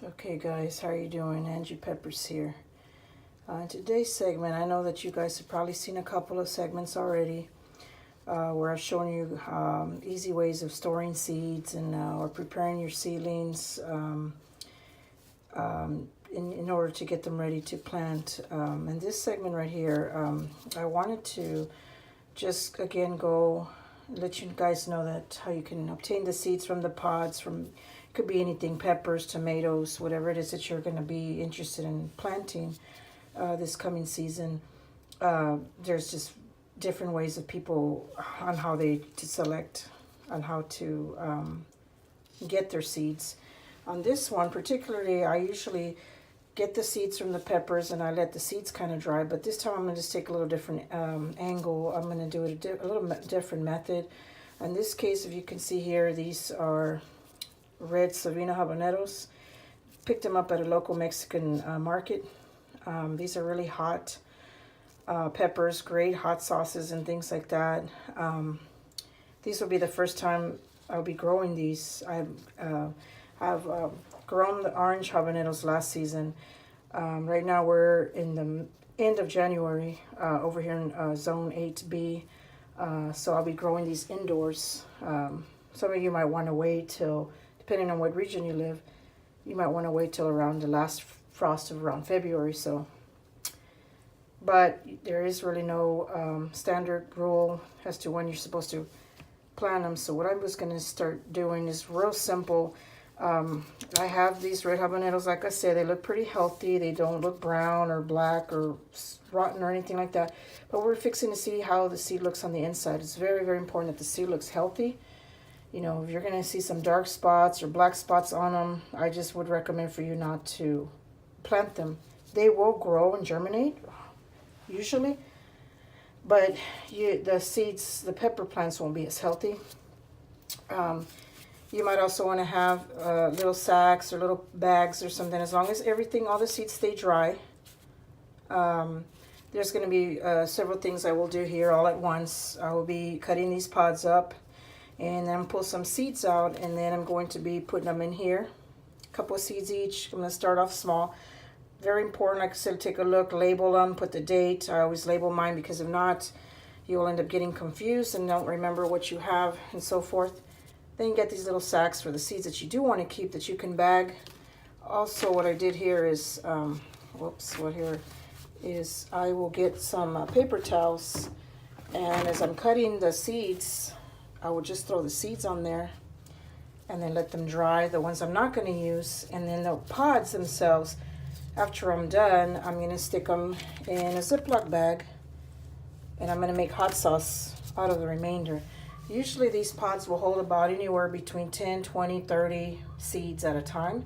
Okay guys, how are you doing? Angie Peppers here. In today's segment, I know that you guys have probably seen a couple of segments already where I've shown you easy ways of storing seeds and or preparing your seedlings in order to get them ready to plant. In this segment right here, I wanted to just again go let you guys know that how you can obtain the seeds from the pods from could be anything, peppers, tomatoes, whatever it is that you're going to be interested in planting this coming season. There's just different ways of people on how they to select on how to get their seeds. On this one particularly, I usually get the seeds from the peppers and I let the seeds kind of dry, but this time I'm going to just take a little different angle. I'm going to do it a little different method. In this case, if you can see here, these are red Savina habaneros. Picked them up at a local Mexican market. These are really hot peppers, great hot sauces and things like that. These will be the first time I'll be growing these. I've grown the orange habaneros last season. Right now we're in the end of January over here in zone 8B. So I'll be growing these indoors. Some of you might want to wait till, depending on what region you live, you might want to wait till around the last frost of around February. So, but there is really no standard rule as to when you're supposed to plant them. So what I was going to start doing is real simple. I have these red habaneros, like I said, they look pretty healthy. They don't look brown or black or rotten or anything like that. But we're fixing to see how the seed looks on the inside. It's very, very important that the seed looks healthy. You know, if you're going to see some dark spots or black spots on them, I just would recommend for you not to plant them. They will grow and germinate, usually. But the seeds, the pepper plants won't be as healthy. You might also want to have little sacks or little bags or something. As long as everything, all the seeds stay dry. There's going to be several things I will do here all at once. I will be cutting these pods up and then pull some seeds out, and then I'm going to be putting them in here. A couple of seeds each. I'm going to start off small. Very important, like I said, take a look, label them, put the date. I always label mine because if not, you'll end up getting confused and don't remember what you have and so forth. Then you get these little sacks for the seeds that you do want to keep that you can bag. Also, what I did here is, I will get some paper towels, and as I'm cutting the seeds, I will just throw the seeds on there and then let them dry, the ones I'm not going to use. And then the pods themselves, after I'm done, I'm going to stick them in a Ziploc bag, and I'm going to make hot sauce out of the remainder. Usually these pods will hold about anywhere between 10, 20, 30 seeds at a time.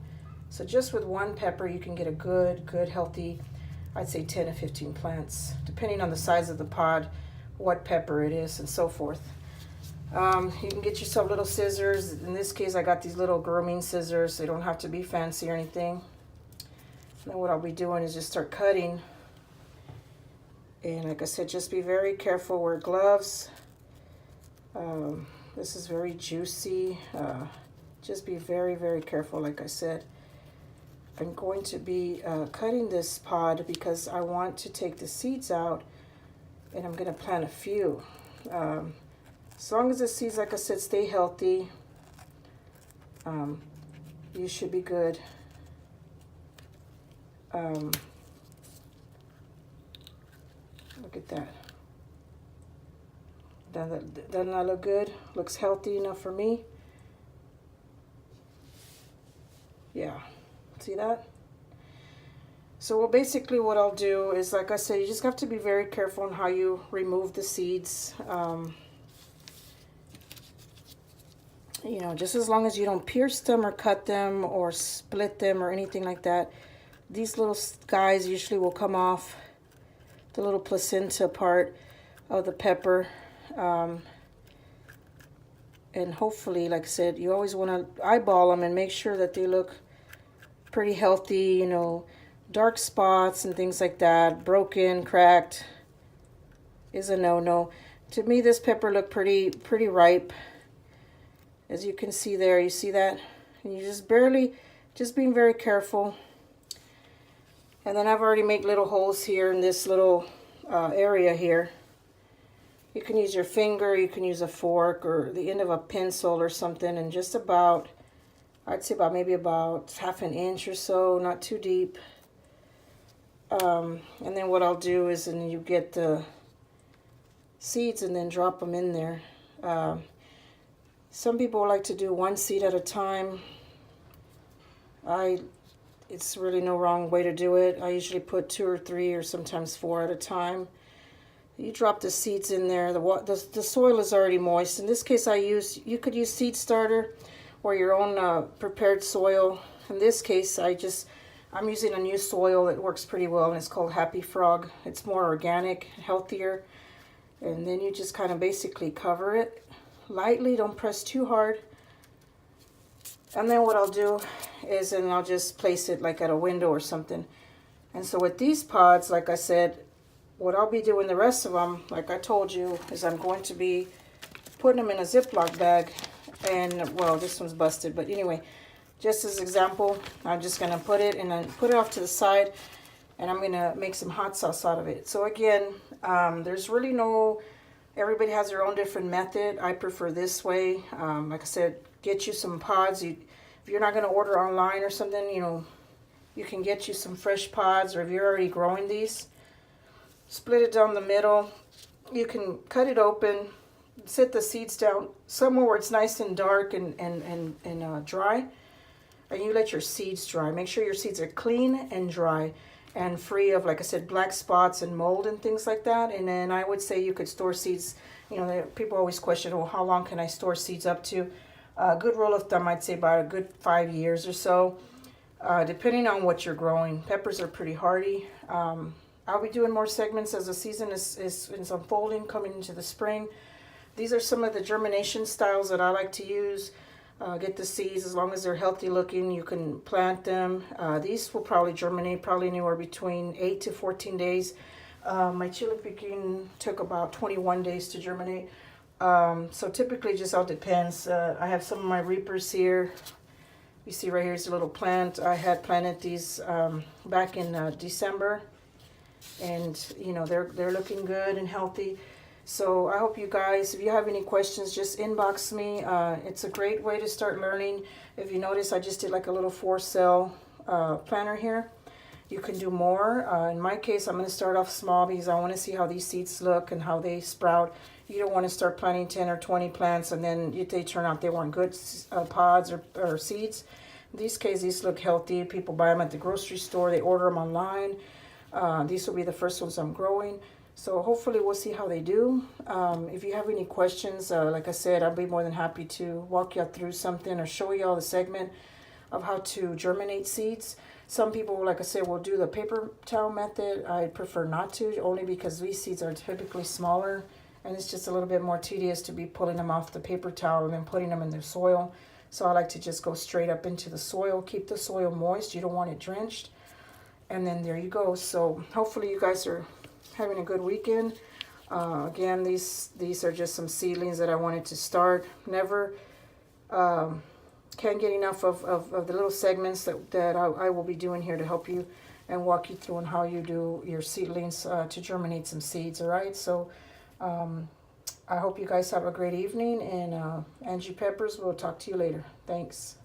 So just with one pepper, you can get a good, healthy, I'd say 10 to 15 plants, depending on the size of the pod, what pepper it is, and so forth. You can get yourself little scissors. In this case, I got these little grooming scissors. They don't have to be fancy or anything. And then what I'll be doing is just start cutting. And like I said, just be very careful. Wear gloves. This is very juicy. Just be very, very careful, like I said. I'm going to be cutting this pod because I want to take the seeds out, and I'm going to plant a few. As long as the seeds, like I said, stay healthy, you should be good. Look at that. Doesn't that look good? Looks healthy enough for me. Yeah, see that? So well, basically what I'll do is, like I said, you just have to be very careful on how you remove the seeds. You know, just as long as you don't pierce them or cut them or split them or anything like that. These little guys usually will come off, the little placenta part of the pepper. And hopefully, like I said, you always want to eyeball them and make sure that they look pretty healthy. You know, dark spots and things like that, broken, cracked, is a no-no. To me, this pepper looked pretty ripe. As you can see there, you see that? And you just barely just being very careful. And then I've already made little holes here in this little area here. You can use your finger, you can use a fork or the end of a pencil or something, and just about, I'd say about maybe about half an inch or so, not too deep. And then what I'll do is, and you get the seeds and then drop them in there. Some people like to do one seed at a time. It's really no wrong way to do it. I usually put 2 or 3 or sometimes 4 at a time. You drop the seeds in there. The soil is already moist. In this case, you could use seed starter or your own prepared soil. In this case, I'm using a new soil that works pretty well, and it's called Happy Frog. It's more organic, healthier. And then you just kind of basically cover it lightly. Don't press too hard. And then what I'll do is, and I'll just place it like at a window or something. And so with these pods, like I said, what I'll be doing the rest of them, like I told you, is I'm going to be putting them in a Ziploc bag. And, well, this one's busted. But anyway, just as example, I'm just going to put it and then put it off to the side. And I'm going to make some hot sauce out of it. So again, there's really no, everybody has their own different method. I prefer this way. Like I said, get you some pods. If you're not going to order online or something, you can get you some fresh pods, or if you're already growing these, split it down the middle. You can cut it open, set the seeds down somewhere where it's nice and dark and dry, and you let your seeds dry. Make sure your seeds are clean and dry and free of, like I said, black spots and mold and things like that. And then I would say you could store seeds. People always question, well, how long can I store seeds up to? A good rule of thumb, I'd say about a good 5 years or so, depending on what you're growing. Peppers are pretty hardy. I'll be doing more segments as the season is unfolding, coming into the spring. These are some of the germination styles that I like to use. Get the seeds, as long as they're healthy looking, you can plant them. These will probably germinate probably anywhere between 8 to 14 days. My chili piquin took about 21 days to germinate. So typically just all depends. I have some of my reapers here. You see right here is a little plant. I had planted these back in December, and they're looking good and healthy. So I hope you guys, if you have any questions, just inbox me. It's a great way to start learning. If you notice, I just did like a little 4-cell planter here. You can do more. In my case, I'm going to start off small because I want to see how these seeds look and how they sprout. You don't want to start planting 10 or 20 plants and then they turn out they weren't good pods or seeds. In these cases, these look healthy. People buy them at the grocery store. They order them online. These will be the first ones I'm growing. So hopefully we'll see how they do. If you have any questions, like I said, I'll be more than happy to walk you through something or show you all the segment of how to germinate seeds. Some people, like I said, will do the paper towel method. I prefer not to, only because these seeds are typically smaller, and it's just a little bit more tedious to be pulling them off the paper towel and then putting them in the soil. So I like to just go straight up into the soil. Keep the soil moist. You don't want it drenched. And then there you go. So hopefully you guys are having a good weekend. Again, these are just some seedlings that I wanted to start. Never can't get enough of the little segments that I will be doing here to help you and walk you through on how you do your seedlings to germinate some seeds. All right, so I hope you guys have a great evening, and Angie Peppers, we'll talk to you later. Thanks.